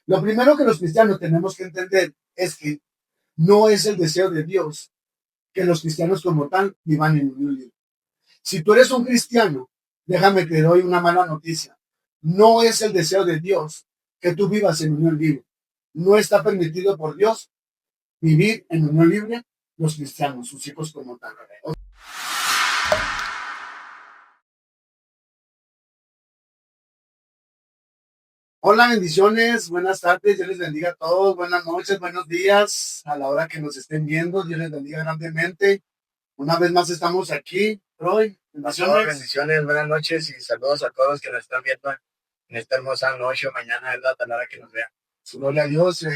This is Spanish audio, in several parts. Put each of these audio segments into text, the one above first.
Lo primero que los cristianos tenemos que entender es que no es el deseo de Dios que los cristianos como tal vivan en unión libre. Si tú eres un cristiano, déjame que te doy una mala noticia. No es el deseo de Dios que tú vivas en unión libre. No está permitido por Dios vivir en unión libre los cristianos, sus hijos como tal. Hola, bendiciones, buenas tardes, Dios les bendiga a todos, buenas noches, buenos días, a la hora que nos estén viendo, Dios les bendiga grandemente. Una vez más estamos aquí, Troy, bendiciones. Bendiciones, buenas noches y saludos a todos que nos están viendo en esta hermosa noche o mañana, ¿verdad? A la hora que nos vean. Gloria a Dios.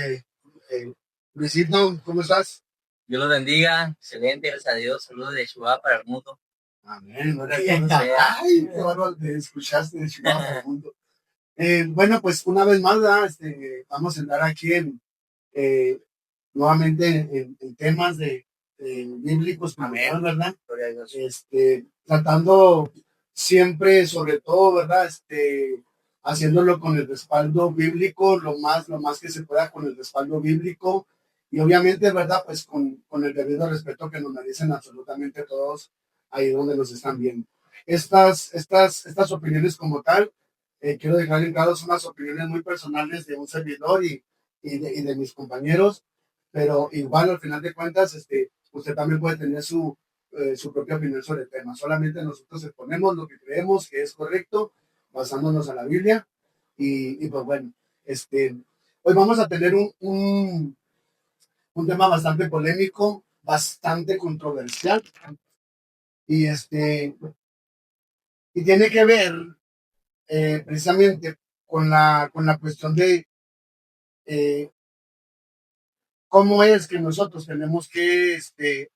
Luisito, ¿cómo estás? Dios los bendiga, excelente, gracias a Dios, saludos de Chihuahua para el mundo. Amén, gloria a Dios. Ay, qué bárbaro, te escuchaste de Chihuahua para el mundo. Bueno, pues una vez más, ¿verdad? Vamos a entrar aquí nuevamente en temas bíblicos, Amén. ¿verdad? Gloria a Dios. Tratando siempre, sobre todo, ¿verdad? Haciéndolo con el respaldo bíblico, lo más que se pueda con el respaldo bíblico. Y obviamente, ¿verdad? Pues con el debido respeto que nos merecen absolutamente todos ahí donde nos están viendo. Estas opiniones como tal, quiero dejar en claro, son las opiniones muy personales de un servidor y de mis compañeros, pero igual al final de cuentas, usted también puede tener su propia opinión sobre el tema. Solamente nosotros exponemos lo que creemos que es correcto, basándonos a la Biblia. Y pues bueno, hoy vamos a tener un tema bastante polémico, bastante controversial. Y, y tiene que ver precisamente con la cuestión de eh, cómo es que nosotros tenemos que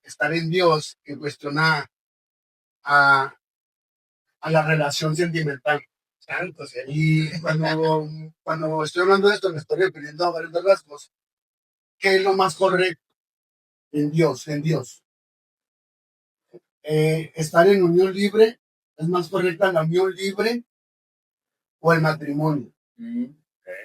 estar en Dios en cuestión a, a la relación sentimental. Santos, Y cuando estoy hablando de esto, me estoy refiriendo a varios rasgos. ¿Qué es lo más correcto en Dios? En Dios. Estar en unión libre, ¿es más correcta la unión libre o el matrimonio?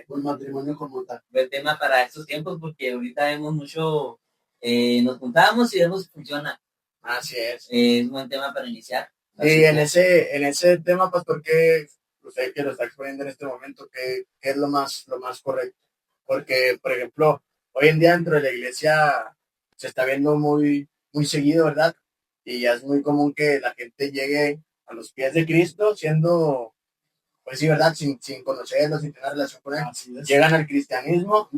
O el matrimonio como tal. Buen tema para estos tiempos porque ahorita vemos mucho, nos juntamos y vemos si funciona. Así es. Es un buen tema para iniciar. Y en ese tema, pastor, que usted que lo está exponiendo en este momento, ¿qué es lo más correcto? Porque, por ejemplo, hoy en día dentro de la iglesia se está viendo muy seguido, ¿verdad? Y ya es muy común que la gente llegue a los pies de Cristo siendo, pues sí, ¿verdad? Sin conocerlo, sin tener relación con él. Llegan al cristianismo,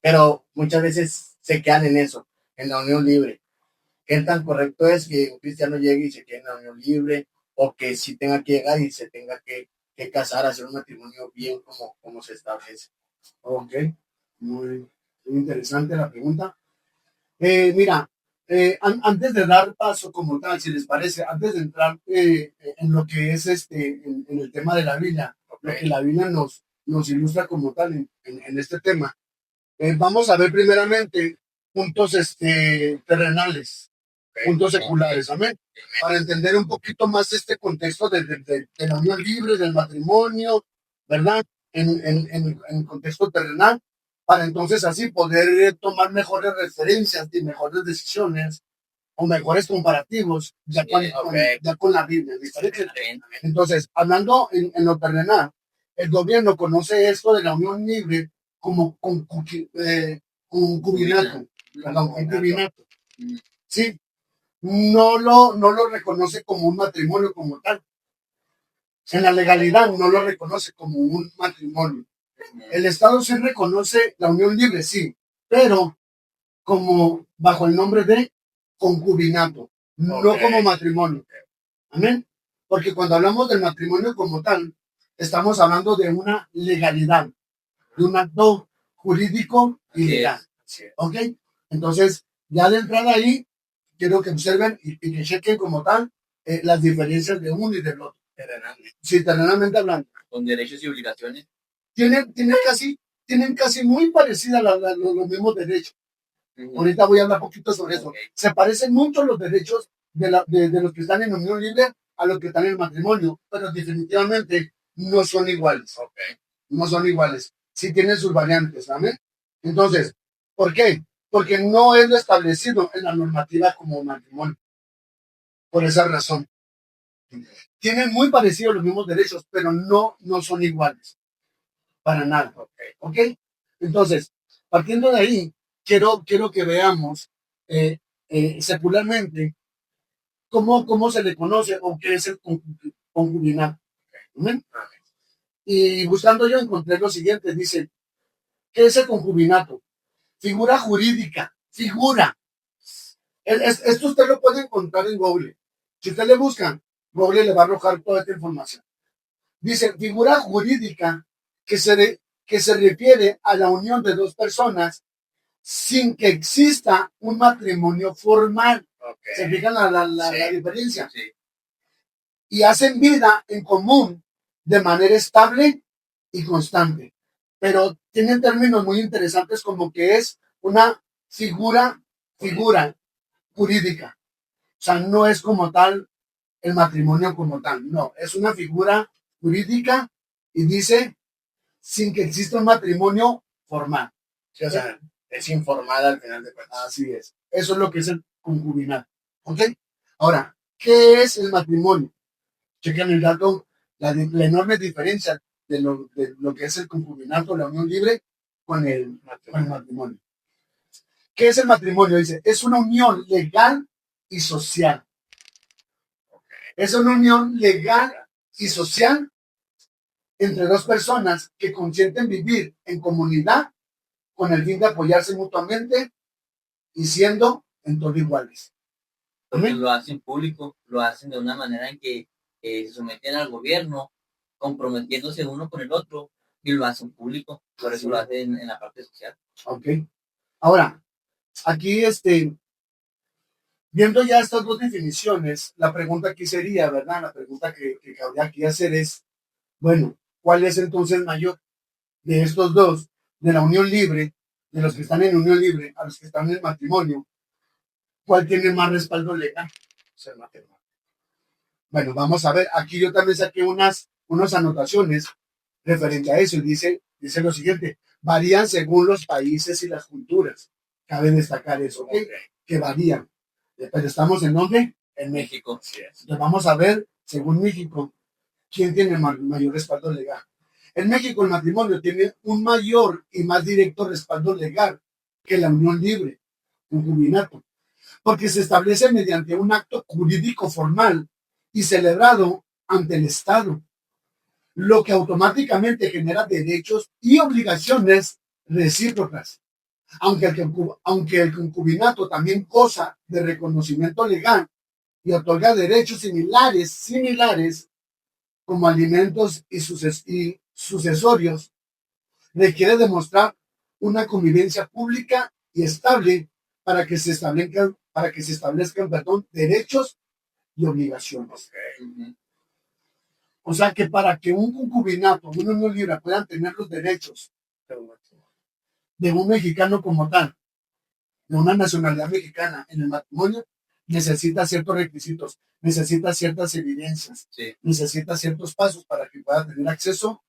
pero muchas veces se quedan en eso, en la unión libre. ¿Qué tan correcto es que un cristiano llegue y se quede en la unión libre o que sí tenga que llegar y se tenga que casar, hacer un matrimonio bien como se establece? Ok, muy interesante la pregunta. Mira, antes de dar paso como tal, si les parece, antes de entrar en lo que es en el tema de la Biblia, lo que la Biblia nos ilustra como tal en este tema, vamos a ver primeramente puntos terrenales, puntos seculares, amén, para entender un poquito más este contexto de la unión libre, del matrimonio, ¿verdad? En el contexto terrenal, para entonces así poder tomar mejores referencias y mejores decisiones o mejores comparativos ya con la Biblia. ¿Les parece? Entonces, hablando en lo terrenal, el gobierno conoce esto de la unión libre como concubinato, perdón, concubinato. Sí, no lo reconoce como un matrimonio como tal. En la legalidad no lo reconoce como un matrimonio. El Estado sí reconoce la unión libre, sí, pero como bajo el nombre de concubinato, no como matrimonio. Amén. Porque cuando hablamos del matrimonio como tal, estamos hablando de una legalidad, de un acto jurídico y legal. ¿Ok? Entonces, ya de entrada ahí, quiero que observen y que chequen como tal las diferencias de uno y del otro. Sí, terrenalmente hablando. Con derechos y obligaciones. Tienen casi muy parecidas los mismos derechos. Ahorita voy a hablar un poquito sobre eso. Se parecen mucho los derechos de los que están en unión libre a los que están en el matrimonio, pero definitivamente no son iguales. No son iguales. sí tiene sus variantes, ¿amén? Entonces, ¿por qué? Porque no es lo establecido en la normativa como matrimonio. Por esa razón. Tienen muy parecidos los mismos derechos, pero no son iguales. Para nada. ¿Ok? Entonces, partiendo de ahí, quiero que veamos secularmente cómo se le conoce o qué es el concubinato. ¿Amén? Y buscando yo encontré lo siguiente, dice, ¿qué es el concubinato? Figura jurídica, figura. Esto usted lo puede encontrar en Google. Si usted le busca, Google le va a arrojar toda esta información. Dice, figura jurídica que se refiere a la unión de dos personas sin que exista un matrimonio formal. ¿Se fijan la diferencia? Sí. Y hacen vida en común de manera estable y constante. Pero tienen términos muy interesantes como que es una figura jurídica. O sea, no es como tal el matrimonio como tal, no, es una figura jurídica y dice sin que exista un matrimonio formal. Sí, o sea, es informada al final de cuentas. Así es. Eso es lo que es el concubinato. ¿Ok? Ahora, ¿qué es el matrimonio? Chequen el dato, la enorme diferencia de lo que es el concubinato, la unión libre, con el matrimonio. ¿Qué es el matrimonio? Dice, es una unión legal y social. Es una unión legal y social entre dos personas que consienten vivir en comunidad con el fin de apoyarse mutuamente y siendo en todo iguales. Porque lo hacen público, lo hacen de una manera en que se someten al gobierno, comprometiéndose uno con el otro, y lo hacen público, por eso lo hacen en la parte social. Ok. Ahora, aquí viendo ya estas dos definiciones, la pregunta aquí sería, ¿verdad? La pregunta que cabría aquí hacer es, bueno, ¿cuál es entonces mayor de estos dos, de la unión libre, de los que están en unión libre a los que están en el matrimonio? ¿Cuál tiene más respaldo legal? Es el matrimonio. Bueno, vamos a ver, aquí yo también saqué unas anotaciones referente a eso y dice lo siguiente, varían según los países y las culturas. Cabe destacar eso, ¿ok? Que varían. Pero estamos en dónde? En México. Entonces vamos a ver, según México, quién tiene mayor respaldo legal. En México el matrimonio tiene un mayor y más directo respaldo legal que la unión libre, concubinato, porque se establece mediante un acto jurídico formal y celebrado ante el Estado, lo que automáticamente genera derechos y obligaciones recíprocas. Aunque el concubinato también goza de reconocimiento legal y otorga derechos similares como alimentos y sucesorios, requiere demostrar una convivencia pública y estable para que se establezcan, derechos y obligaciones. Ujú. O sea que para que un concubinato, una unión libre puedan tener los derechos de un mexicano como tal, de una nacionalidad mexicana en el matrimonio, necesita ciertos requisitos, necesita ciertas evidencias, Sí. necesita ciertos pasos para que pueda tener acceso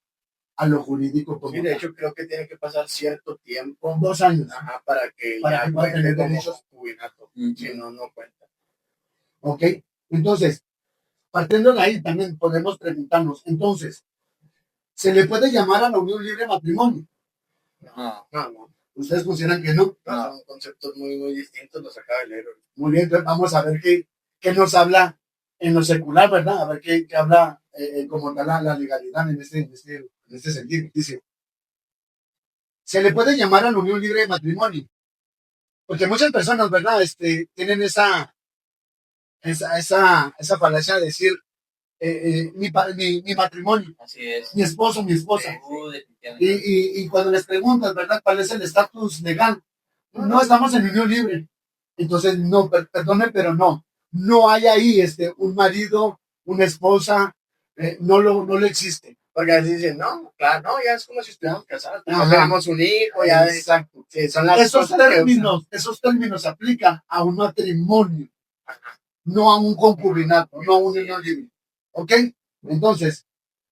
a lo jurídico como Sí, de hecho, creo que tiene que pasar cierto tiempo. 2 años. Ajá, para que Para ya que pueda cuente tener como derechos. concubinato. Ujú. Si no, no cuenta. ¿Ok? Entonces, partiendo de ahí también podemos preguntarnos, entonces, ¿se le puede llamar a la unión libre matrimonio? No. ¿Ustedes consideran que no? No, son conceptos muy, muy distintos, los acaba de leer. Muy bien, entonces vamos a ver qué nos habla en lo secular, ¿verdad? A ver qué habla como tal la legalidad en este sentido. Dice, ¿se le puede llamar a la unión libre de matrimonio? Porque muchas personas, ¿verdad? Tienen esa falacia de decir mi matrimonio, Así es. mi esposo, mi esposa. Definitivamente. Y cuando les preguntas, ¿verdad? ¿Cuál es el estatus legal? No estamos en unión libre. Entonces, no, perdone, pero no hay ahí un marido, una esposa, no lo existe. Porque así dicen, no, claro, no, ya es como si estuviéramos casados. Ya Ajá. tenemos un hijo, ya. Exacto. Sí, son las Esos cosas que términos se aplican a un matrimonio, no a un concubinato, no a una unión libre. ¿Ok? Entonces,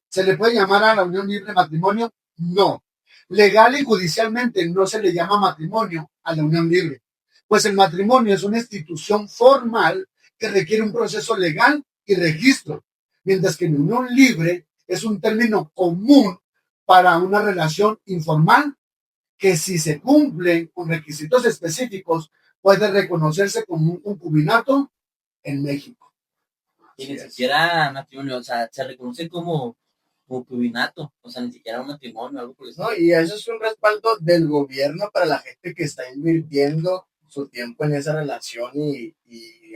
¿se le puede llamar a la unión libre matrimonio? No. Legal y judicialmente no se le llama matrimonio a la unión libre, pues el matrimonio es una institución formal que requiere un proceso legal y registro, mientras que la unión libre es un término común para una relación informal que si se cumplen con requisitos específicos puede reconocerse como un concubinato en México. Y ni siquiera matrimonio, o sea, se reconoce como concubinato, o sea, ni siquiera un matrimonio, algo por eso. No, y eso es un respaldo del gobierno para la gente que está invirtiendo su tiempo en esa relación y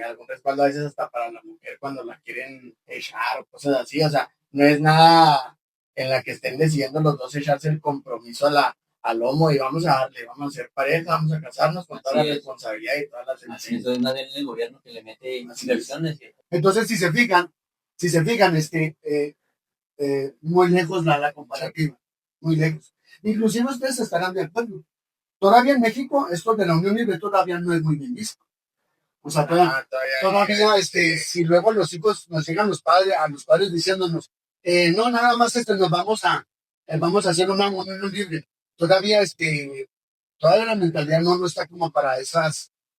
algún respaldo a veces hasta para la mujer cuando la quieren echar o cosas así. O sea, no es nada en la que estén decidiendo los dos echarse el compromiso al lomo y vamos a darle, vamos a ser pareja, vamos a casarnos con toda la responsabilidad y todas las así es, más bien el gobierno que le mete inversiones. Entonces, si se fijan, muy lejos la comparativa, muy lejos. Inclusive ustedes estarán de acuerdo. Todavía en México, esto de la unión libre todavía no es muy bien visto. O sea, todavía si luego los hijos nos llegan a los padres diciéndonos, no, nada más vamos a hacer una unión libre. Todavía, todavía la mentalidad no está como para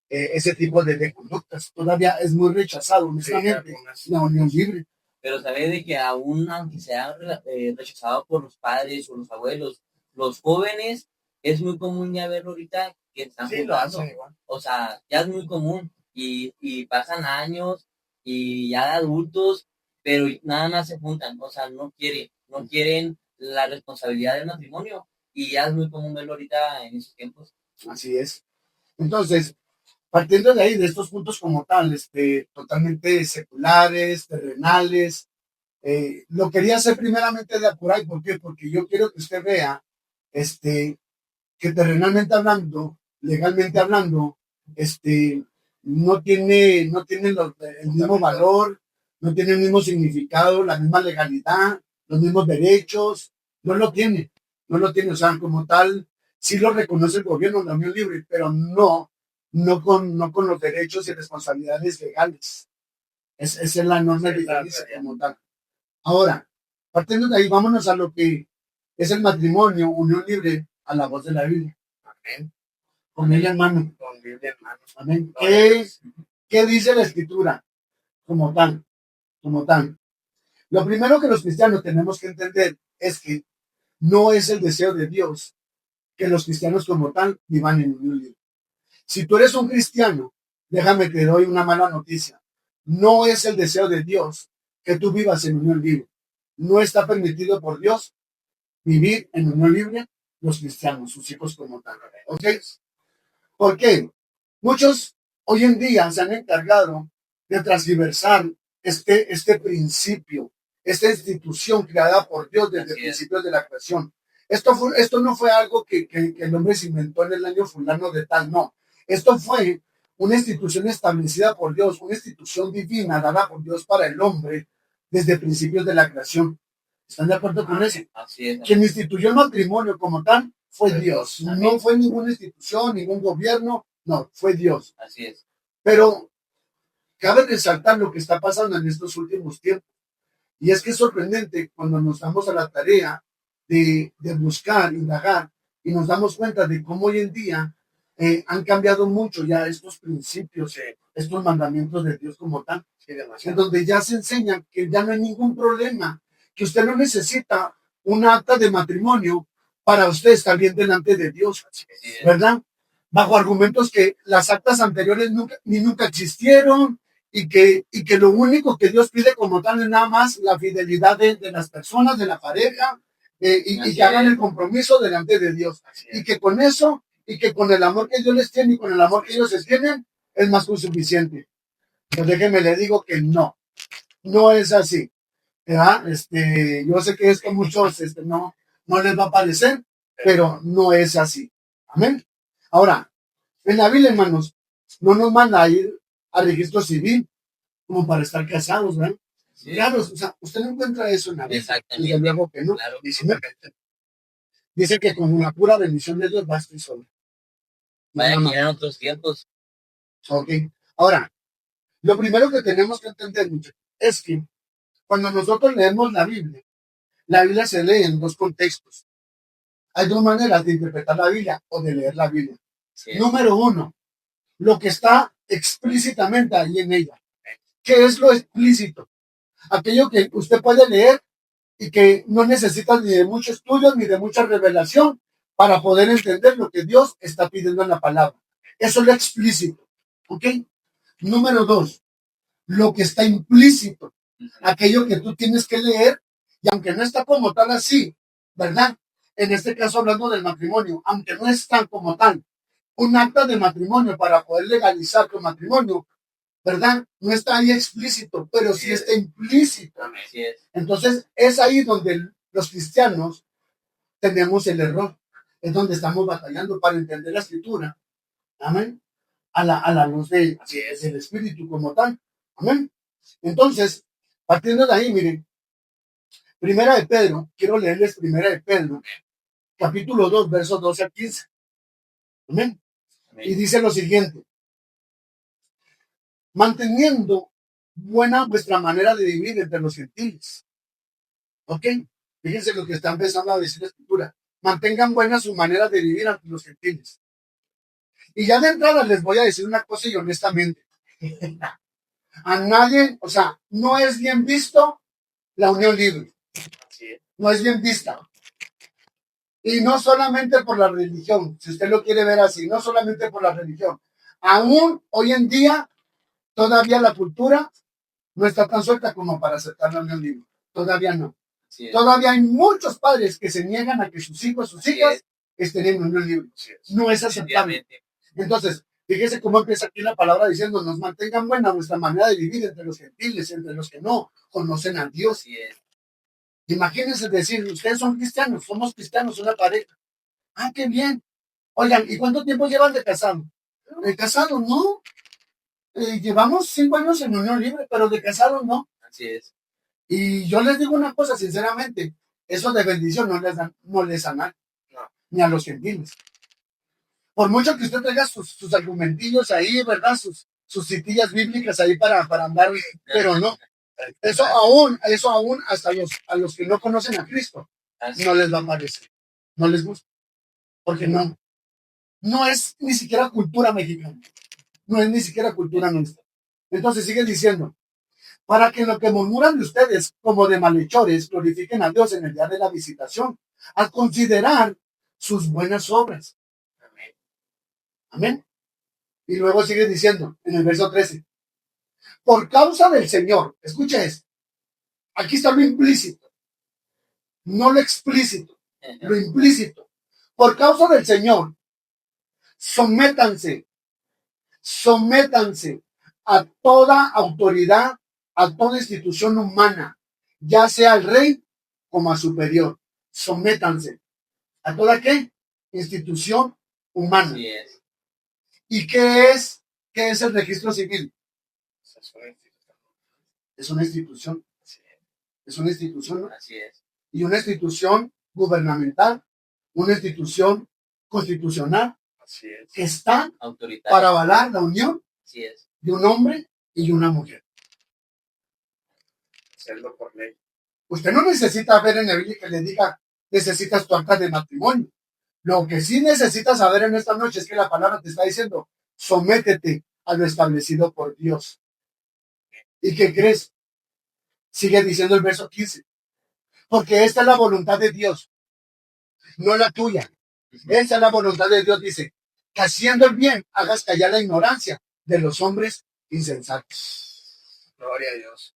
ese tipo de conductas. Todavía es muy rechazado, honestamente, la unión libre. Pero sabe de que aún, aunque sea rechazado por los padres o los abuelos, los jóvenes, es muy común ya verlo ahorita que están jugando. O sea, ya es muy común y pasan años y ya de adultos, pero nada más se juntan. O sea, no quieren la responsabilidad del matrimonio y ya es muy común verlo ahorita en esos tiempos. Así es. Entonces, partiendo de ahí, de estos puntos como tal, totalmente seculares, terrenales, lo quería hacer primeramente de Apuray. ¿Por qué? Porque yo quiero que usted vea, que terrenalmente hablando, legalmente hablando, no tiene el mismo valor, no tiene el mismo significado, la misma legalidad, los mismos derechos, no lo tiene, o sea, como tal, sí lo reconoce el gobierno, la unión libre, pero no con los derechos y responsabilidades legales. Esa es la enorme diferencia como tal. Ahora, partiendo de ahí, vámonos a lo que es el matrimonio, unión libre, a la voz de la Biblia. Amén. Con ella en mano. Con Biblia en mano. Amén. ¿Qué dice la Escritura? Como tal. Lo primero que los cristianos tenemos que entender es que no es el deseo de Dios que los cristianos como tal vivan en unión libre. Si tú eres un cristiano, déjame que te doy una mala noticia. No es el deseo de Dios que tú vivas en unión libre. No está permitido por Dios vivir en unión libre los cristianos, sus hijos como tal. ¿Ok? ¿Por qué? Muchos hoy en día se han encargado de transversar este principio, esta institución creada por Dios desde principios de la creación. Esto no fue algo que el hombre se inventó en el año fulano de tal, no. Esto fue una institución establecida por Dios, una institución divina dada por Dios para el hombre desde principios de la creación. ¿Están de acuerdo con eso? Así es. Quien instituyó el matrimonio como tal fue Dios. No fue ninguna institución, ningún gobierno, no, fue Dios. Así es. Pero cabe resaltar lo que está pasando en estos últimos tiempos. Y es que es sorprendente cuando nos damos a la tarea de buscar, indagar, y nos damos cuenta de cómo hoy en día han cambiado mucho ya estos principios, estos mandamientos de Dios como tal, en donde ya se enseña que ya no hay ningún problema, que usted no necesita un acta de matrimonio para usted estar bien delante de Dios, ¿verdad? Bajo argumentos que las actas anteriores nunca existieron, y que lo único que Dios pide como tal es nada más la fidelidad de las personas, de la pareja, y que hagan el compromiso delante de Dios. Y que con eso, y que con el amor que Dios les tiene y con el amor que ellos les tienen, es más que suficiente. Pues déjeme le digo que no es así. ¿Verdad? Yo sé que esto a muchos no les va a parecer, pero no es así. Amén. Ahora, en la Biblia, hermanos, no nos manda a ir al registro civil como para estar casados, ¿verdad? Sí. Claro, o sea, usted no encuentra eso en la Biblia. Exactamente. Desde luego que no. Claro. Dice que con la pura bendición de Dios basta y sobra. Vaya que eran otros tiempos. Ok. Ahora, lo primero que tenemos que entender es que cuando nosotros leemos la Biblia se lee en dos contextos. Hay dos maneras de interpretar la Biblia o de leer la Biblia. Así es. Número uno, lo que está explícitamente ahí en ella. ¿Qué es lo explícito? Aquello que usted puede leer y que no necesita ni de mucho estudio ni de mucha revelación para poder entender lo que Dios está pidiendo en la palabra. Eso es lo explícito. ¿Ok? Número dos, lo que está implícito. Aquello que tú tienes que leer y aunque no está como tal así, ¿verdad? En este caso hablando del matrimonio, aunque no está como tal, un acta de matrimonio para poder legalizar tu matrimonio, ¿verdad? No está ahí explícito, pero sí está implícito. Así es. Entonces, es ahí donde los cristianos tenemos el error. Es donde estamos batallando para entender la escritura. Amén. A la luz del Espíritu como tal. Amén. Entonces, partiendo de ahí, miren, Primera de Pedro, quiero leerles Primera de Pedro, capítulo 2, versos 12 a 15. Amén. Y dice lo siguiente: manteniendo buena vuestra manera de vivir entre los gentiles. ¿Ok? Fíjense lo que está empezando a decir la escritura. Mantengan buena su manera de vivir entre los gentiles. Y ya de entrada les voy a decir una cosa y honestamente. A nadie, o sea, no es bien visto la unión libre. No es bien vista. Y no solamente por la religión, si usted lo quiere ver así, no solamente por la religión. Aún hoy en día, todavía la cultura no está tan suelta como para aceptar la unión libre. Todavía no. Todavía hay muchos padres que se niegan a que sus hijos, sus hijas estén en unión libre. No es aceptable. Entonces, fíjese cómo empieza aquí la palabra diciendo: nos mantengan buena nuestra manera de vivir entre los gentiles, entre los que no conocen a Dios. Imagínense decir: ustedes son cristianos, somos cristianos, una pareja. Ah, qué bien. Oigan, ¿y cuánto tiempo llevan de casado? De casado, no. Llevamos 5 años en unión libre, pero de casado no. Así es. Y yo les digo una cosa, sinceramente, eso de bendición no les da nada, ni a los gentiles. Por mucho que usted traiga sus argumentillos ahí, ¿verdad? Sus citillas bíblicas ahí para andar, pero no. Eso aún hasta a los que no conocen a Cristo, no les va a parecer, no les gusta, porque no es ni siquiera cultura mexicana, no es ni siquiera cultura nuestra. Entonces sigue diciendo: para que lo que murmuran de ustedes como de malhechores glorifiquen a Dios en el día de la visitación, al considerar sus buenas obras. Amén. Y luego sigue diciendo en el verso 13: por causa del Señor, escucha esto, aquí está lo implícito, no lo explícito, lo implícito. Por causa del Señor, sométanse a toda autoridad, a toda institución humana, ya sea al rey como a superior. Sométanse a toda ¿qué? Institución humana. Así es. ¿Y qué es el registro civil? Es una institución. Es una institución, ¿no? Así es. Y una institución gubernamental, una institución constitucional, Así es. que está Autoritaria. para avalar la unión Así es. de un hombre y una mujer. Hacerlo por ley. Usted no necesita ver en la Biblia que le diga: necesitas tu acta de matrimonio. Lo que sí necesitas saber en esta noche es que la palabra te está diciendo: sométete a lo establecido por Dios. ¿Y qué crees? Sigue diciendo el verso 15: porque esta es la voluntad de Dios, no la tuya. Esa es la voluntad de Dios, dice, que haciendo el bien hagas callar la ignorancia de los hombres insensatos. Gloria a Dios.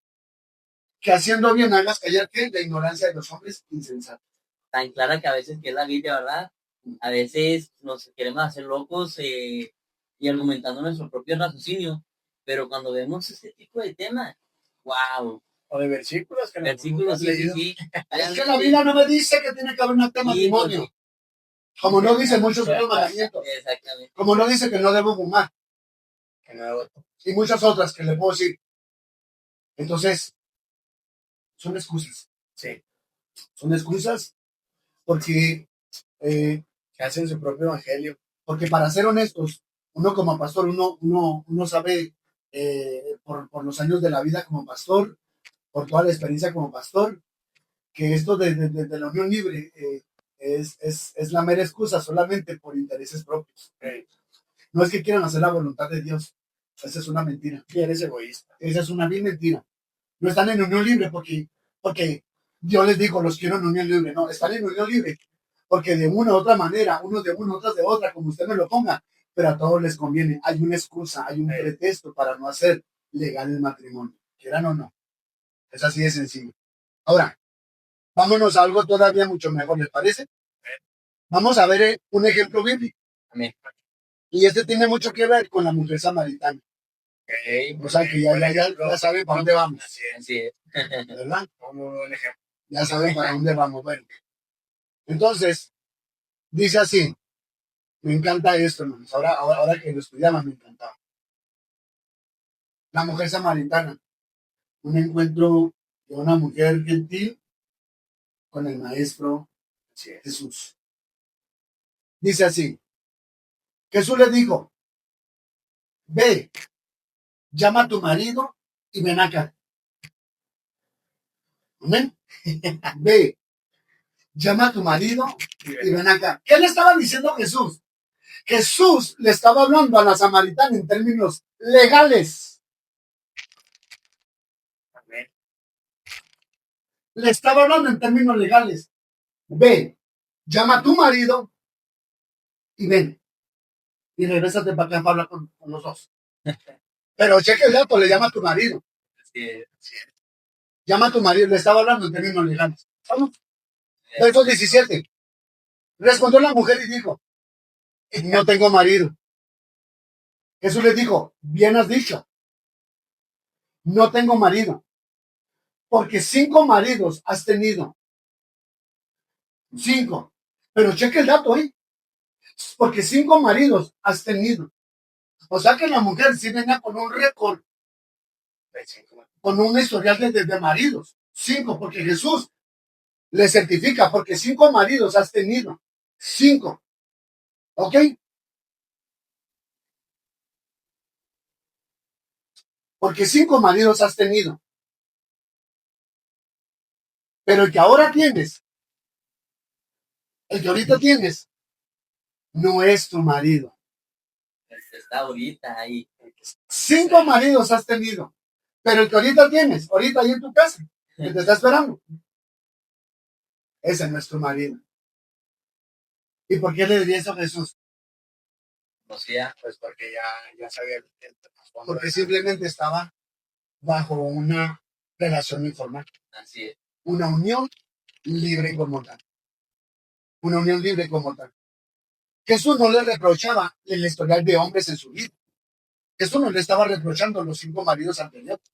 Que haciendo bien hagas callar ¿qué? La ignorancia de los hombres insensatos. Tan clara que a veces que es la Biblia, ¿verdad? A veces nos queremos hacer locos y argumentando nuestro propio raciocinio, pero cuando vemos este tipo de temas, wow. O de versículos que Versículos, sí. Es que la Biblia no me dice que tiene que haber un acta de matrimonio. Como no dice muchos otros mandamientos. Exactamente. Como no dice que no debo fumar. Que no. Y muchas otras que le puedo decir. Entonces, son excusas. Sí. Son excusas porque Que hacen su propio evangelio. porque para ser honestos, uno como pastor, uno sabe por los años de la vida como pastor, por toda la experiencia como pastor, que esto de la unión libre es la mera excusa solamente por intereses propios. No es que quieran hacer la voluntad de Dios. Esa es una mentira. Y eres egoísta. Esa es una bien mentira. No están en unión libre porque Dios les dijo, los quiero en unión libre. No, están en unión libre porque de una u otra manera, unos de una, otros de otra, como usted me lo ponga, pero a todos les conviene. Hay una excusa, hay un pretexto para no hacer legal el matrimonio, quieran o no. Es así de sencillo. Ahora, vámonos a algo todavía mucho mejor, ¿les parece? Vamos a ver un ejemplo bíblico. Amén. Y este tiene mucho que ver con la mujer samaritana. O sea que ya saben para dónde vamos. Así es. ¿Verdad? Como un ejemplo. Ya saben para dónde vamos. Bueno, entonces, dice así. Me encanta esto, hermanos. Ahora que lo estudiamos, me encantaba. La mujer samaritana. Un encuentro de una mujer gentil con el maestro Jesús. Dice así. Jesús le dijo, ve, llama a tu marido y ven acá. Amén. Ve, llama a tu marido y ven acá. ¿Qué le estaba diciendo Jesús? Jesús le estaba hablando a la samaritana en términos legales. Amén. Le estaba hablando en términos legales. Ve, llama a tu marido y ven. Y regrésate para acá para hablar con los dos. Pero cheque el dato, le llama a tu marido. Así es. Llama a tu marido, le estaba hablando en términos legales. ¿Vamos? Verso 17. Respondió la mujer y dijo, no tengo marido. Jesús le dijo, bien has dicho, no tengo marido, porque 5 maridos has tenido. 5. Pero cheque el dato ahí, porque 5 maridos has tenido. O sea que la mujer sí venía con un récord, con un historial de maridos. 5, porque Jesús le certifica, porque 5 maridos has tenido. 5. ¿Ok? Porque 5 maridos has tenido. Pero el que ahora tienes, el que ahorita tienes, no es tu marido. Está ahorita ahí. 5 maridos has tenido. Pero el que ahorita tienes, ahorita ahí en tu casa, que te está esperando, ese no es tu marido. ¿Y por qué le diría eso a Jesús? O sea, Pues porque ya sabía el trasfondo. Porque simplemente estaba bajo una relación informal. así es. Una unión libre como tal. Una unión libre como tal. Jesús no le reprochaba el historial de hombres en su vida. Jesús no le estaba reprochando los 5 maridos anteriores.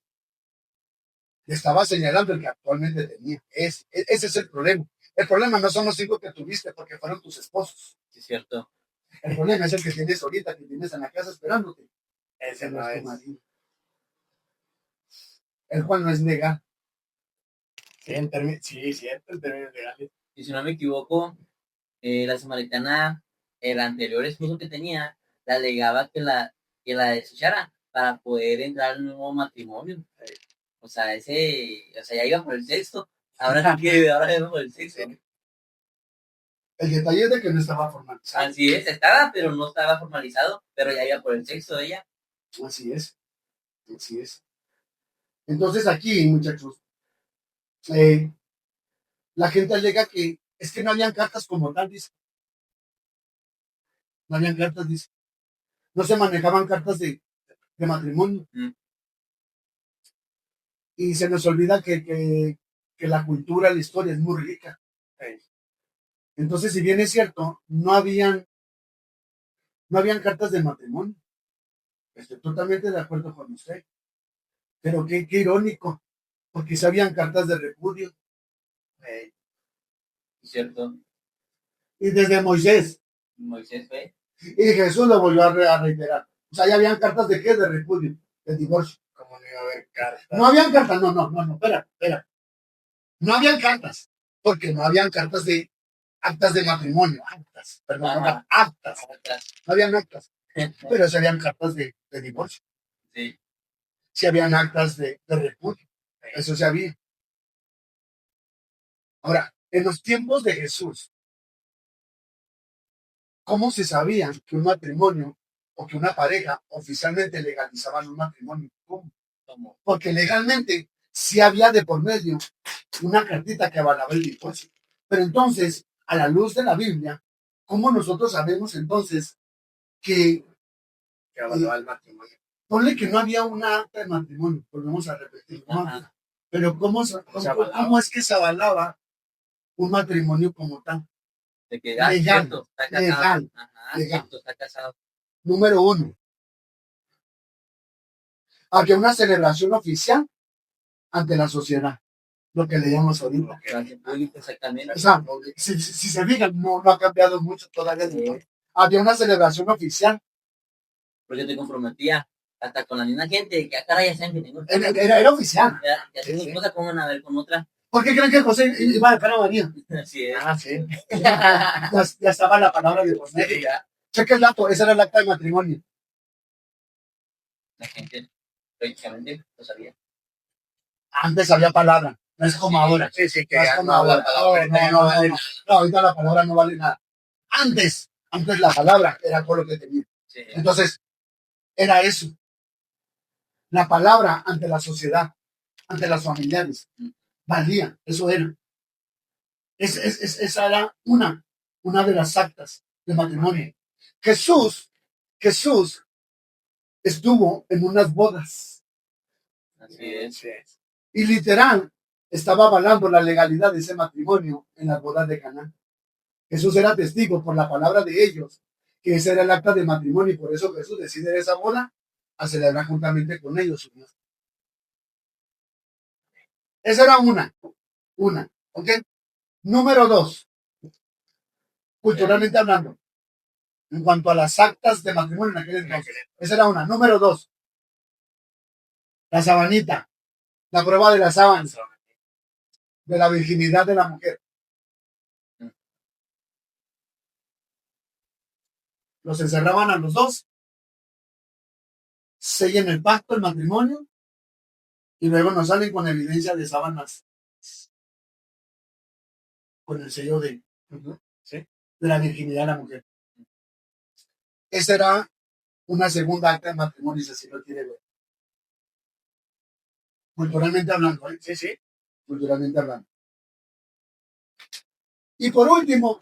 Le estaba señalando el que actualmente tenía. Ese es el problema. El problema no son los 5 que tuviste porque fueron tus esposos. Sí, es cierto. El problema es el que tienes ahorita, que tienes en la casa esperándote. Ese No no es es. tu marido. El cual no es legal. Sí, cierto, en términos legales. Y si no me equivoco, la samaritana, el anterior esposo que tenía, la alegaba que la desechara para poder entrar al nuevo matrimonio. O sea, ya iba por el sexto. Ahora iba por el sexto. El detalle es de que no estaba formalizado. Así es, estaba, pero no estaba formalizado, pero ya iba por el sexto de ella. Así es. Así es. Entonces aquí, muchachos, la gente alega que es que no habían cartas como tal, dice. No habían cartas, dice. No se manejaban cartas de matrimonio. Y se nos olvida que la cultura, la historia es muy rica. Entonces, si bien es cierto, no habían cartas de matrimonio. Estoy totalmente de acuerdo con usted. Pero qué irónico, porque se habían cartas de repudio. ¿Cierto? Y desde Moisés. Moisés fue. Y Jesús lo volvió a reiterar. O sea, ya habían cartas de qué? De repudio, de divorcio. ¿Cómo no iba a haber cartas? No habían cartas, no, espera. No habían cartas, porque no habían cartas de actas de matrimonio, actas. No habían actas, pero sí habían cartas de divorcio. Sí. Sí habían actas de repudio. Eso se había. Ahora, en los tiempos de Jesús, ¿cómo se sabía que un matrimonio o que una pareja oficialmente legalizaban un matrimonio? ¿Cómo? Como, Porque legalmente sí había de por medio una cartita que avalaba el divorcio. Pero entonces, a la luz de la Biblia, ¿cómo nosotros sabemos entonces que Que avalaba el matrimonio. ponle que no había una acta de matrimonio? Volvemos a repetir, no ajá, había. Pero ¿cómo es que se avalaba un matrimonio como tal? de que, Legal, cierto, está casado. legal, Ajá, legal. cierto, está casado. Número uno, había una celebración oficial ante la sociedad, lo que leíamos ahorita. Gracias, público, exactamente. O sea, si se fijan, no ha cambiado mucho todavía. Sí. Había una celebración oficial. Porque te comprometía hasta con la misma gente, que acá ya saben que tengo. Era oficial. Ya tengo esposa, ¿cómo van a ver con otra? ¿Por qué creen que José iba a dejar a María? Así es. Ah, sí. Ya estaba la palabra de José. Sí, ya. Cheque el dato, ese era el acta de matrimonio. La gente, prácticamente, lo sabía. Antes había palabra, no es como ahora. Sí, que No es ya como no, ahora. la palabra No, ahorita la palabra no vale nada. Antes la palabra era todo lo que tenía. Sí. Entonces, era eso. La palabra ante la sociedad, ante las familiares, valía, eso era. Esa era una de las actas de matrimonio. Jesús estuvo en unas bodas Así es. y literal estaba avalando la legalidad de ese matrimonio en las bodas de Caná. Jesús era testigo por la palabra de ellos que ese era el acta de matrimonio y por eso Jesús decide esa boda a celebrar juntamente con ellos. Esa era una, ¿ok? Número dos, culturalmente hablando, en cuanto a las actas de matrimonio en aquel entonces. Esa era una. Número dos, la sabanita, la prueba de la sábana, de la virginidad de la mujer. Los encerraban a los dos, sellan el pacto, el matrimonio, y luego nos salen con evidencia de sábanas, con el sello de la virginidad de la mujer. Esa era una segunda acta de matrimonio, si así lo quiere ver. Culturalmente hablando, ¿eh? Sí. Culturalmente hablando. Y por último,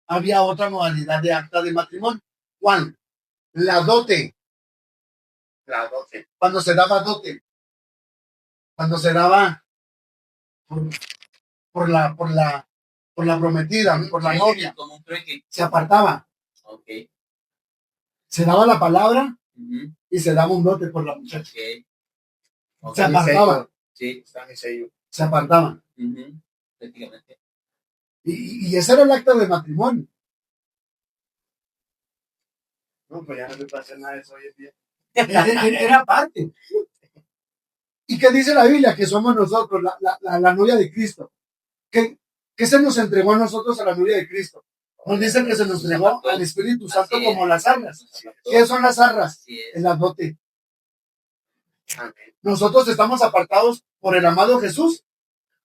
había otra modalidad de acta de matrimonio. ¿Cuál? La dote. La 12. Cuando se daba dote. Cuando se daba por la prometida, por la novia. Como un trueque. Se apartaba. Ok. Se daba la palabra Ujú. y se daba un dote por la muchacha. Ok. Se apartaba. Sí. Está mi sello. Se apartaba. Ujú. Prácticamente. Y ese era el acta de matrimonio. No, pues ya no se puede hacer nada de eso hoy en día. Era parte. ¿Y qué dice la Biblia? Que somos nosotros, la novia de Cristo. ¿Qué se nos entregó a nosotros a la novia de Cristo? Nos dice que se nos entregó al Espíritu Santo como las arras. ¿Qué son las arras? Es la dote. Nosotros estamos apartados por el amado Jesús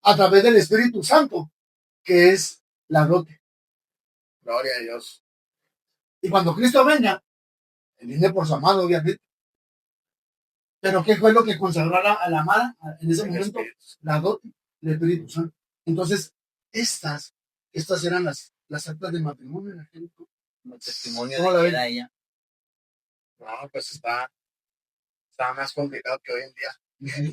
a través del Espíritu Santo, que es la dote. Gloria a Dios. Y cuando Cristo venga, Él viene por su amado, obviamente. Pero ¿qué fue lo que consagró a la amada en ese momento? La dote del Espíritu Santo. Entonces, estas eran las actas de matrimonio en aquel tiempo. Como testimonio ¿Cómo la de que ven? era ella. No, pues está más complicado que hoy en día.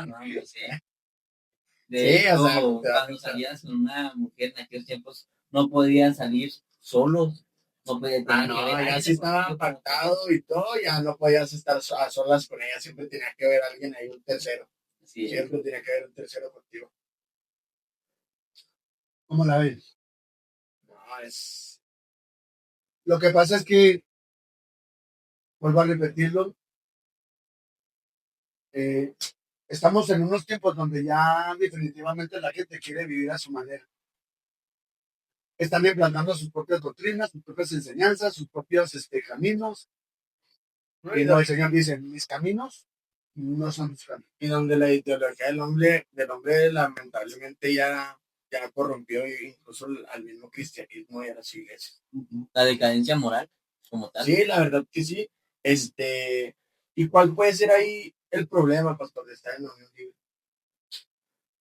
No, pues sí. Sí, De hecho, o sea, cuando salías con una mujer en aquellos tiempos, no podían salir solos. No podían tener que ver. Ya "Ay, sí ese estaba contigo, como que-". apartado y todo, ya no podías estar a solas con ella, siempre tenía que ver a alguien ahí, un tercero. Así es. Siempre tenía que haber un tercero contigo. ¿Cómo la ven? No, es... Lo que pasa es que, vuelvo a repetirlo, estamos en unos tiempos donde ya definitivamente la gente quiere vivir a su manera. Están implantando sus propias doctrinas, sus propias enseñanzas, sus propios caminos. Y no, el Señor dice, mis caminos no son tus caminos. Y donde la ideología del hombre lamentablemente ya ya corrompió incluso al mismo cristianismo y a las iglesias. La decadencia moral, como tal. Sí, la verdad que sí. ¿Y cuál puede ser ahí el problema, pastor, de estar en la unión libre?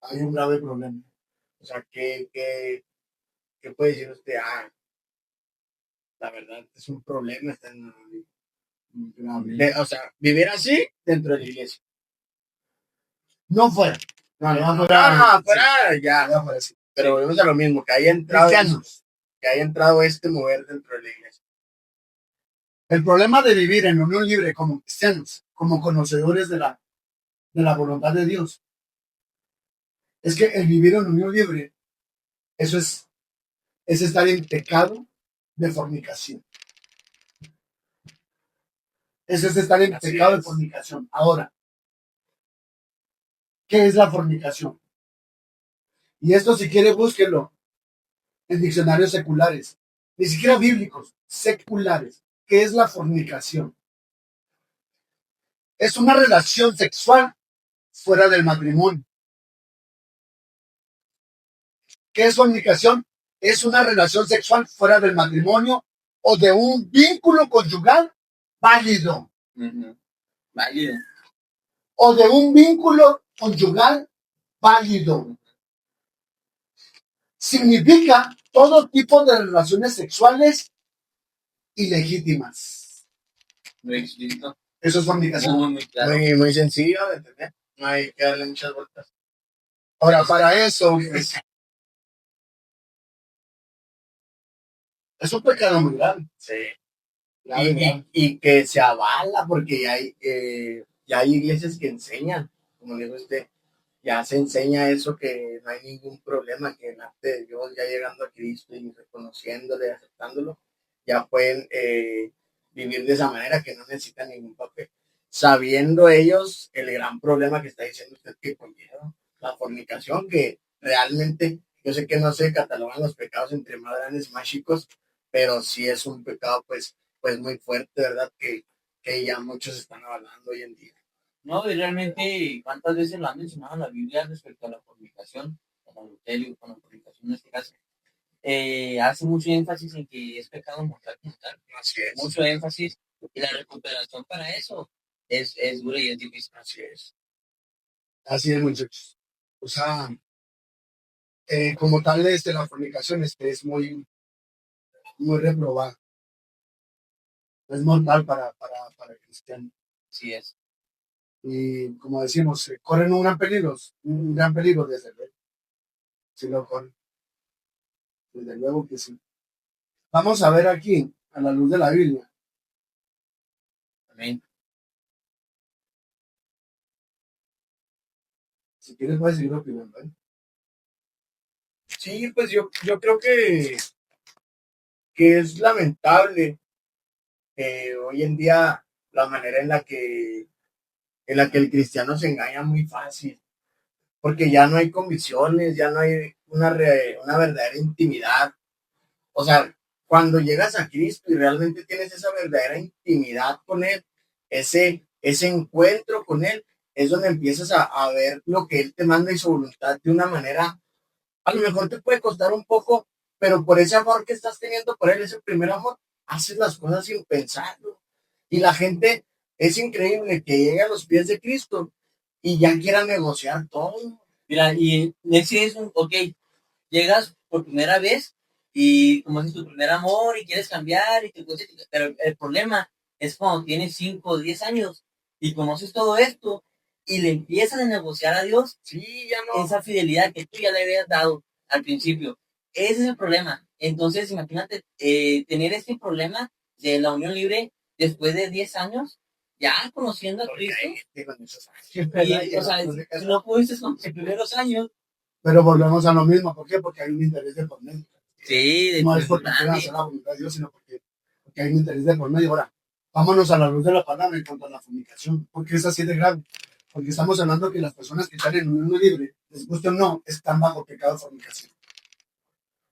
Hay un grave problema. O sea, ¿qué puede decir usted? La verdad es un problema estar en la unión libre. O sea, vivir así dentro de la iglesia. No fuera. No, ya. Ya fuera así. Pero volvemos a lo mismo, que haya Cristianos. entrado este mover dentro de la iglesia. El problema de vivir en unión libre como cristianos, como conocedores de la voluntad de Dios, es que el vivir en unión libre, eso es estar en pecado de fornicación. Eso es estar en pecado de fornicación. Ahora, ¿qué es la fornicación? Y esto, si quiere, búsquelo en diccionarios seculares, ni siquiera bíblicos, seculares. ¿Qué es la fornicación? Es una relación sexual fuera del matrimonio. ¿Qué es fornicación? Es una relación sexual fuera del matrimonio o de un vínculo conyugal válido. Válido. O de un vínculo conyugal válido. Significa todo tipo de relaciones sexuales ilegítimas. Muy explícito. Eso es fornicación. Muy claro. Muy sencillo de entender. No hay que darle muchas vueltas. Ahora, para eso, es un pecado muy grave. Sí. Grave, grave. Y que se avala, porque ya hay iglesias que enseñan, como dijo usted, ya se enseña eso, que no hay ningún problema, que el arte de Dios, ya llegando a Cristo y reconociéndole, aceptándolo, ya pueden vivir de esa manera, que no necesitan ningún papel, sabiendo ellos el gran problema que está diciendo usted que conlleva la fornicación, que realmente, yo sé que no se catalogan los pecados entre más grandes y más chicos, pero sí es un pecado pues muy fuerte, ¿verdad? Que ya muchos están avalando hoy en día. No, y realmente, ¿cuántas veces lo han mencionado en la Biblia respecto a la fornicación, al adulterio, con la fornicación en este caso? Hace mucho énfasis en que es pecado mortal como tal. Así es. Mucho énfasis, y la recuperación para eso es dura y es difícil. Así es. Así es, muchachos. O sea, como tal, la fornicación es muy reprobada. Es mortal para el cristiano. Así es. Y como decimos, corren un gran peligro desde luego. Sí lo corren. Desde luego que sí. Vamos a ver aquí, a la luz de la Biblia. Amén. Si quieres, puedes seguir opinando. Sí, pues yo creo que es lamentable hoy en día la manera en la que el cristiano se engaña muy fácil, porque ya no hay convicciones, ya no hay una verdadera intimidad. O sea, cuando llegas a Cristo y realmente tienes esa verdadera intimidad con Él, ese encuentro con Él, es donde empiezas a ver lo que Él te manda y su voluntad de una manera, a lo mejor te puede costar un poco, pero por ese amor que estás teniendo por Él, ese primer amor, haces las cosas sin pensarlo. Y la gente, es increíble que llegue a los pies de Cristo y ya quiera negociar todo. Mira, y ese es ok, llegas por primera vez y como es tu primer amor y quieres cambiar, pero el problema es cuando tienes 5 o 10 años y conoces todo esto y le empiezas a negociar a Dios, sí, ya no. Esa fidelidad que tú ya le habías dado al principio. Ese es el problema. Entonces, imagínate tener este problema de la unión libre después de 10 años, ya conociendo a Cristo. Y, o sea, si no pudiste con los primeros años. Pero volvemos a lo mismo. ¿Por qué? Porque hay un interés de por medio. Sí, no es porque quieran hacer la voluntad de Dios, sino porque hay un interés de por medio. Ahora, vámonos a la luz de la palabra en cuanto a la fornicación, porque es así de grave. Porque estamos hablando que las personas que están en unión libre, les guste o no, están bajo pecado de fornicación.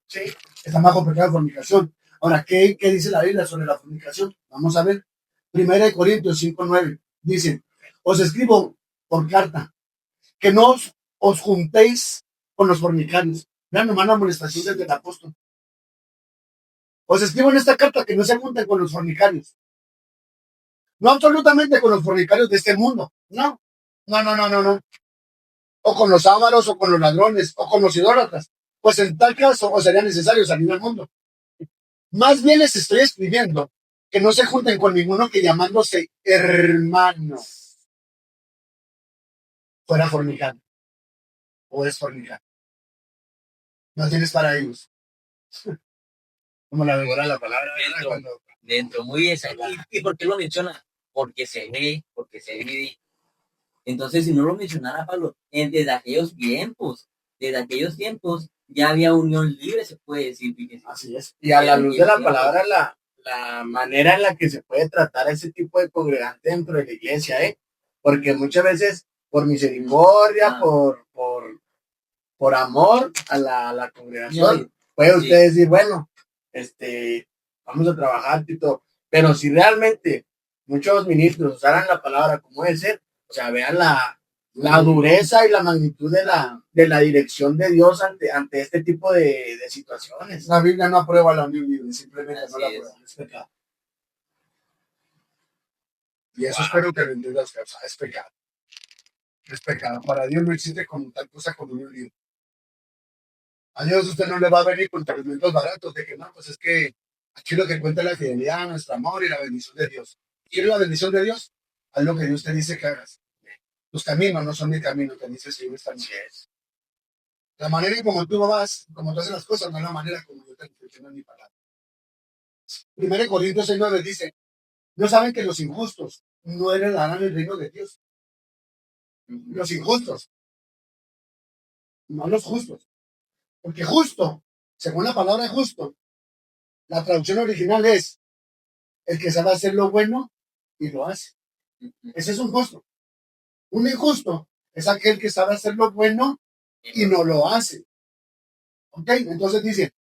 Sí, están bajo pecado de fornicación. Ahora, ¿qué dice la Biblia sobre la fornicación? Vamos a ver. 1 Corintios 5:9 dice: os escribo por carta que no os juntéis con los fornicarios. Vean nomás la amonestación del apóstol. Os escribo en esta carta que no se junten con los fornicarios. No absolutamente con los fornicarios de este mundo. No. No. O con los ávaros, o con los ladrones, o con los idólatras. Pues en tal caso os sería necesario salir del mundo. Más bien les estoy escribiendo que no se junten con ninguno que llamándose hermano fuera fornicano o es fornicano. No tienes para ellos. Como la devora la palabra. Dentro, muy exacto. ¿Y por qué lo menciona? Porque se ve, porque se vive. Entonces, si no lo mencionara Pablo, desde aquellos tiempos, ya había unión libre, se puede decir. Fíjense. Así es. Y a la luz de la palabra, la manera en la que se puede tratar a ese tipo de congregante dentro de la iglesia, porque muchas veces, por misericordia, por amor a la congregación, puede usted decir, bueno, vamos a trabajar y todo. Pero si realmente muchos ministros usaran la palabra como debe ser, o sea, vean la dureza y la magnitud de la dirección de Dios ante este tipo de situaciones. La Biblia no aprueba la unión libre, simplemente no la aprueba. Es pecado. Y eso espero que lo entiendas, es pecado. Es pecado. Para Dios no existe como tal cosa como unión libre. A Dios usted no le va a venir con argumentos baratos de que no, pues es que aquí lo que cuenta es la fidelidad, nuestro amor y la bendición de Dios. ¿Quieres la bendición de Dios? Haz lo que Dios te dice que hagas. Tus caminos no son mi camino, te dice el Señor esta noche. La manera en como tú vas, como tú haces las cosas, no es la manera como yo te instrucciono en mi palabra. 1 Corintios 6:9 dice, no saben que los injustos no heredarán el reino de Dios. Los injustos, no los justos. Porque justo, según la palabra justo, la traducción original es el que sabe hacer lo bueno y lo hace. Ese es un justo. Un injusto es aquel que sabe hacer lo bueno y no lo hace. ¿Ok? Entonces dice,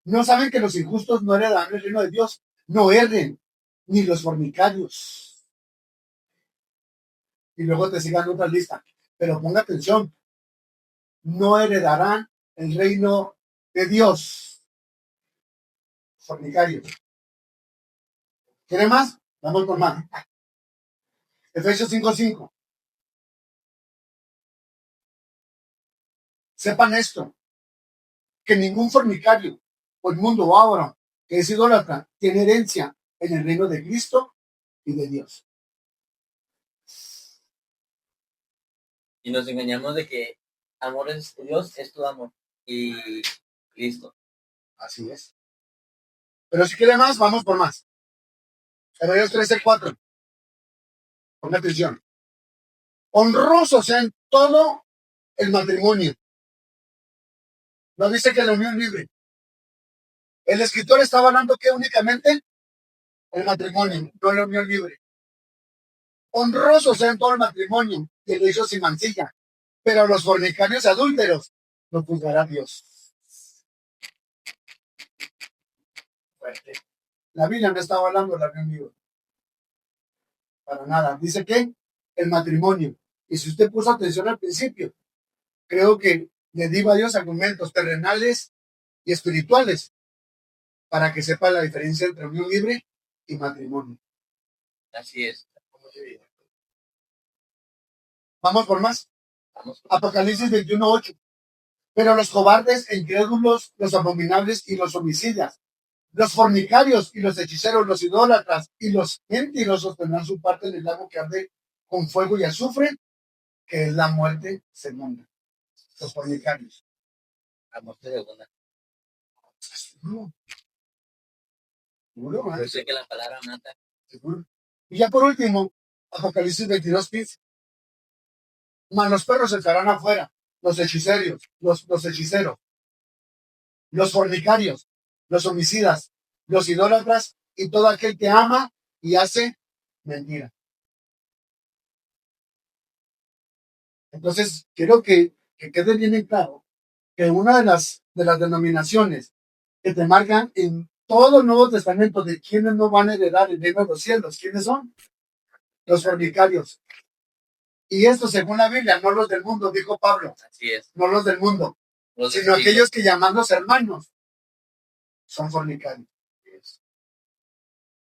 no saben que los injustos no heredarán el reino de Dios. No erren, ni los fornicarios. Y luego te sigan otra lista. Pero ponga atención. No heredarán el reino de Dios. Fornicarios. ¿Quiere más? Vamos por más. Efesios 5:5. Sepan esto, que ningún fornicario o inmundo o ávaro que es idólatra tiene herencia en el reino de Cristo y de Dios. Y nos engañamos de que amor es Dios, es todo amor. Y listo. Así es. Pero si quiere más, vamos por más. Hebreos 13:4. Ponga atención. Honroso sea en todo el matrimonio. No dice que la unión libre. El escritor estaba hablando que únicamente el matrimonio, no la unión libre. Honroso sea en todo el matrimonio, que lo hizo sin mancilla. Pero los fornicarios adúlteros los juzgará Dios. Fuerte. La Biblia no estaba hablando de la unión libre. Para nada. Dice que el matrimonio. Y si usted puso atención al principio, creo que le di varios argumentos terrenales y espirituales para que sepa la diferencia entre unión libre y matrimonio. Así es. Vamos por más. Apocalipsis 21:8. Pero los cobardes e incrédulos, los abominables y los homicidas, los fornicarios y los hechiceros, los idólatras y los mentirosos tendrán su parte en el lago que arde con fuego y azufre, que es la muerte segunda. Los fornicarios. La muerte segunda. Seguro. Yo sé que la palabra mata. Seguro. Y ya por último, Apocalipsis 22:15. Mas los perros estarán afuera, los hechiceros, los fornicarios, los homicidas, los idólatras y todo aquel que ama y hace mentira. Entonces, quiero que quede bien en claro que una de las denominaciones que te marcan en todo el Nuevo Testamento de quienes no van a heredar el reino de los cielos, ¿quiénes son? Los fornicarios. Y esto según la Biblia, no los del mundo, dijo Pablo. Así es. No los del mundo. Los sino testigos. aquellos que llamándose hermanos son fornicarios.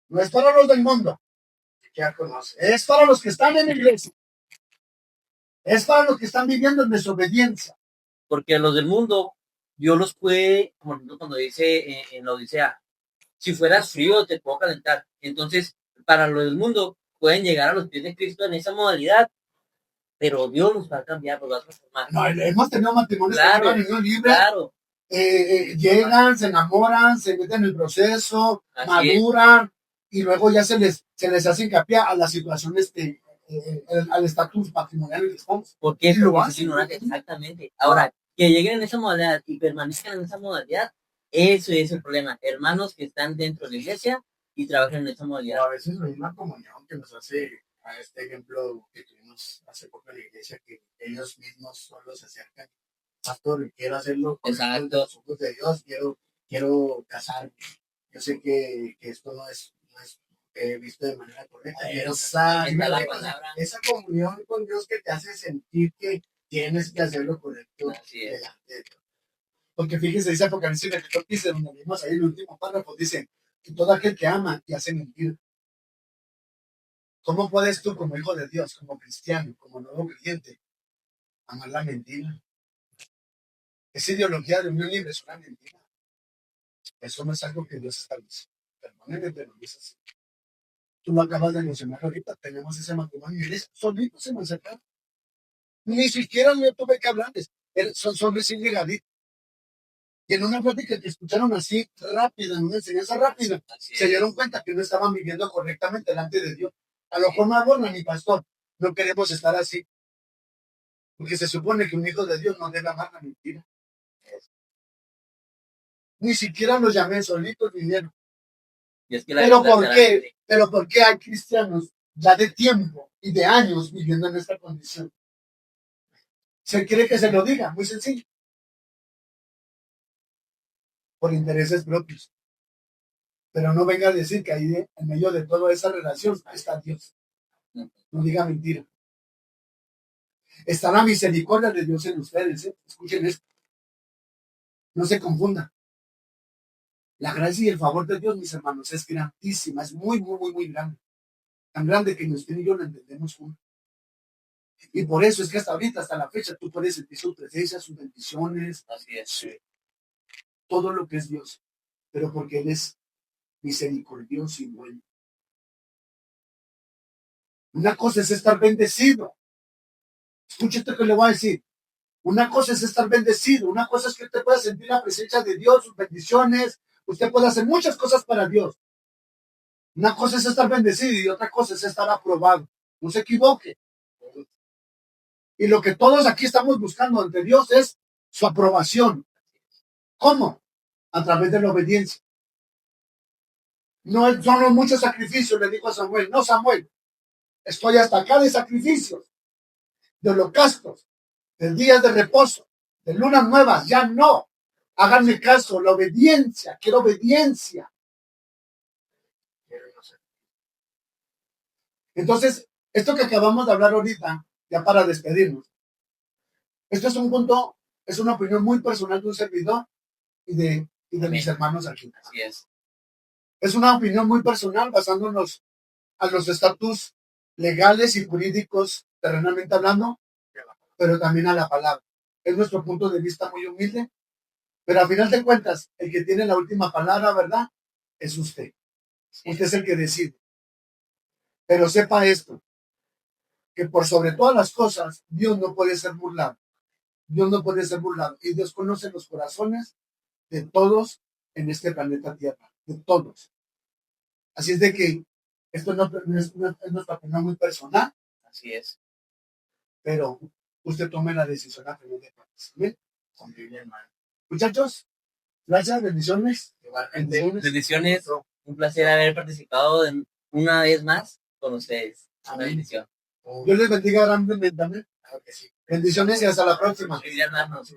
No es para los del mundo, Ya conoce. es para los que están en la iglesia, es para los que están viviendo en desobediencia. Porque los del mundo, Dios los puede, como cuando dice en la Odisea, si fueras frío te puedo calentar. Entonces, para los del mundo, pueden llegar a los pies de Cristo en esa modalidad, pero Dios los va a cambiar, los va a transformar. No, hemos tenido matrimonios Claro, que llevan unión libre, claro, llegan, se enamoran, se meten en el proceso, Así maduran, y luego ya se les hace hincapié a la situación, al estatus patrimonial que estamos. ¿por qué? Y lo Porque es hacen. ignorante, exactamente. Ahora, que lleguen en esa modalidad y permanezcan en esa modalidad, eso es el problema. Hermanos que están dentro de la iglesia y trabajan en esa O modalidad. a veces la misma comunión que nos hace a este ejemplo que tuvimos hace poco en la iglesia, que ellos mismos solo se acercan. Pastor, quiero hacerlo con Exacto. los ojos de Dios, quiero casarme. Yo sé que esto no es visto de manera correcta. Esa comunión con Dios que te hace sentir que tienes que hacer lo correcto Así es. delante de Dios. Porque fíjense, dice Apocalipsis 22, dice, donde vimos ahí el último párrafo, dice que todo aquel que ama y hace mentir. ¿Cómo puedes tú, como hijo de Dios, como cristiano, como nuevo creyente, amar la mentira? Esa ideología de unión libre es una mentira. Eso no es algo que Dios establece. Perdónenme, pero no es así. Tú lo acabas de mencionar ahorita, tenemos ese matrimonio y ellos solitos se me acercaron. Ni siquiera yo tuve que hablarles. Son recién llegaditos. Y en una plática que escucharon así rápida, en una enseñanza rápida, Así se es. dieron cuenta que no estaban viviendo correctamente delante de Dios. A lo mejor me aborda mi pastor. No queremos estar así. Porque se supone que un hijo de Dios no debe amar la mentira. Ni siquiera los llamé, solitos vinieron. Y es que Pero ¿por qué? Pero ¿por qué hay cristianos ya de tiempo y de años viviendo en esta condición? Se quiere que se lo diga, muy sencillo. Por intereses propios. Pero no venga a decir que ahí en medio de toda esa relación está Dios. No diga mentira. Está la misericordia de Dios en ustedes. Escuchen esto. No se confundan. La gracia y el favor de Dios, mis hermanos, es grandísima. Es muy, muy, muy, muy grande. Tan grande que usted y yo lo entendemos juntos. Y por eso es que hasta ahorita, hasta la fecha, tú puedes sentir su presencia, sus bendiciones. Así es. Todo lo que es Dios. Pero porque Él es misericordioso y bueno. Una cosa es estar bendecido. Escúchate que le voy a decir. Una cosa es estar bendecido. Una cosa es que usted pueda sentir la presencia de Dios, sus bendiciones. Usted puede hacer muchas cosas para Dios. Una cosa es estar bendecido y otra cosa es estar aprobado. No se equivoque. Y lo que todos aquí estamos buscando ante Dios es su aprobación. ¿Cómo? A través de la obediencia. No son los muchos sacrificios, le dijo a Samuel. No, Samuel, estoy hasta acá de sacrificios, de holocaustos, de días de reposo, de lunas nuevas. Ya no. Háganme caso, la obediencia. Quiero obediencia. Entonces, esto que acabamos de hablar ahorita, ya para despedirnos, esto es un punto, es una opinión muy personal de un servidor y de mis hermanos aquí. Así es. Es una opinión muy personal basándonos a los estatus legales y jurídicos, terrenalmente hablando, pero también a la palabra. Es nuestro punto de vista muy humilde, pero a final de cuentas, el que tiene la última palabra, ¿verdad? Es usted. Usted es el que decide. Pero sepa esto, que por sobre todas las cosas, Dios no puede ser burlado. Dios no puede ser burlado. Y Dios conoce los corazones de todos en este planeta Tierra. De todos. Así es de que esto es nuestra opinión muy personal. Así es. Pero usted tome la decisión a final de cuentas. ¿Bien? Muchachos, gracias, bendiciones. Bendiciones. Un placer haber participado una vez más con ustedes. Una bendición. Dios les bendiga grandemente también. Bendiciones y hasta la próxima. Feliz día, hermanos.